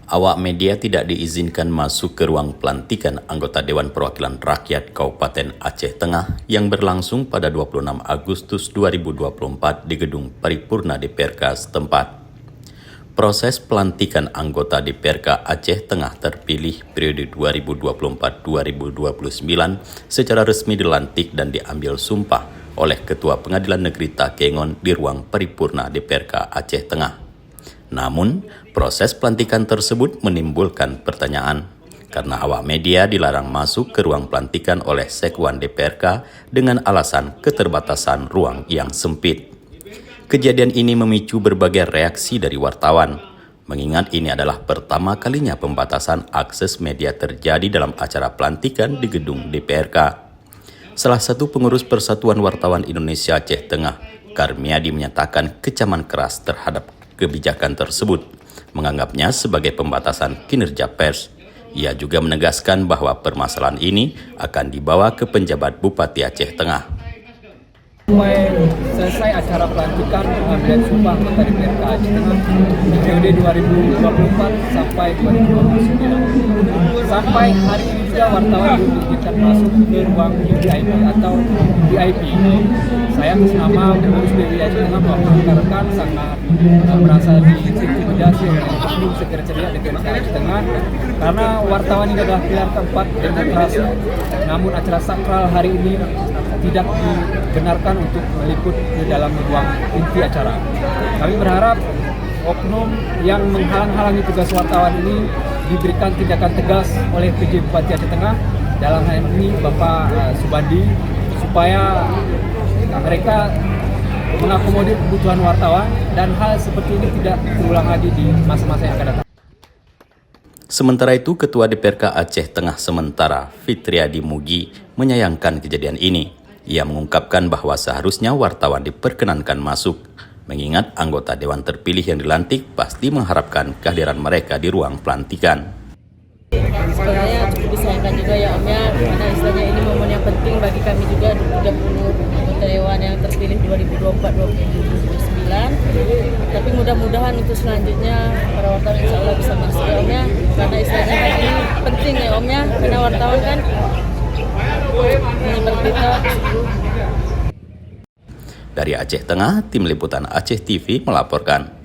Awak media tidak diizinkan masuk ke ruang pelantikan anggota Dewan Perwakilan Rakyat Kabupaten Aceh Tengah yang berlangsung pada 26 Agustus 2024 di Gedung Paripurna DPRK setempat. Proses pelantikan anggota DPRK Aceh Tengah terpilih periode 2024-2029 secara resmi dilantik dan diambil sumpah oleh Ketua Pengadilan Negeri Takengon di ruang Paripurna DPRK Aceh Tengah. Namun, proses pelantikan tersebut menimbulkan pertanyaan karena awak media dilarang masuk ke ruang pelantikan oleh Sekwan DPRK dengan alasan keterbatasan ruang yang sempit. Kejadian ini memicu berbagai reaksi dari wartawan, mengingat ini adalah pertama kalinya pembatasan akses media terjadi dalam acara pelantikan di gedung DPRK. Salah satu pengurus Persatuan Wartawan Indonesia Aceh Tengah, Karmiadi, menyatakan kecaman keras terhadap kebijakan tersebut, menganggapnya sebagai pembatasan kinerja pers. Ia juga menegaskan bahwa permasalahan ini akan dibawa ke penjabat Bupati Aceh Tengah. Sampai selesai acara pelantikan pengambilan sumpah anggota DPRK Aceh Tengah di periode 2024 sampai 2029. Sampai hari ini juga wartawan belum diizinkan masuk ke ruang VIP atau VIP. Saya atas nama pengurus PBI Aceh Tengah rekan-rekan sangat merasa diintimidasi oleh oknum sekretariat DPRK Aceh Tengah karena wartawan ini adalah pilar keempat demokrasi. Namun acara sakral hari ini tidak dibenarkan untuk meliput ke dalam ruang inti acara. Kami berharap oknum yang menghalang-halangi tugas wartawan ini diberikan tindakan tegas oleh PJ Bupati Aceh Tengah, dalam hal ini Bapak Subandi, supaya mereka mengakomodir kebutuhan wartawan dan hal seperti ini tidak terulang lagi di masa-masa yang akan datang. Sementara itu, Ketua DPRK Aceh Tengah sementara, Fitriadi Mugi, menyayangkan kejadian ini. Ia mengungkapkan bahwa seharusnya wartawan diperkenankan masuk, mengingat anggota Dewan terpilih yang dilantik pasti mengharapkan kehadiran mereka di ruang pelantikan. Sebenarnya cukup disayangkan juga ya Om ya, karena istilahnya ini momen yang penting bagi kami juga 30 anggota Dewan yang terpilih 2024-2029. Tapi mudah-mudahan untuk selanjutnya para wartawan insya Allah bisa masuk ya Om ya, karena istilahnya ini penting ya Om ya, karena wartawan kan Dari Aceh Tengah, Tim Liputan Aceh TV melaporkan.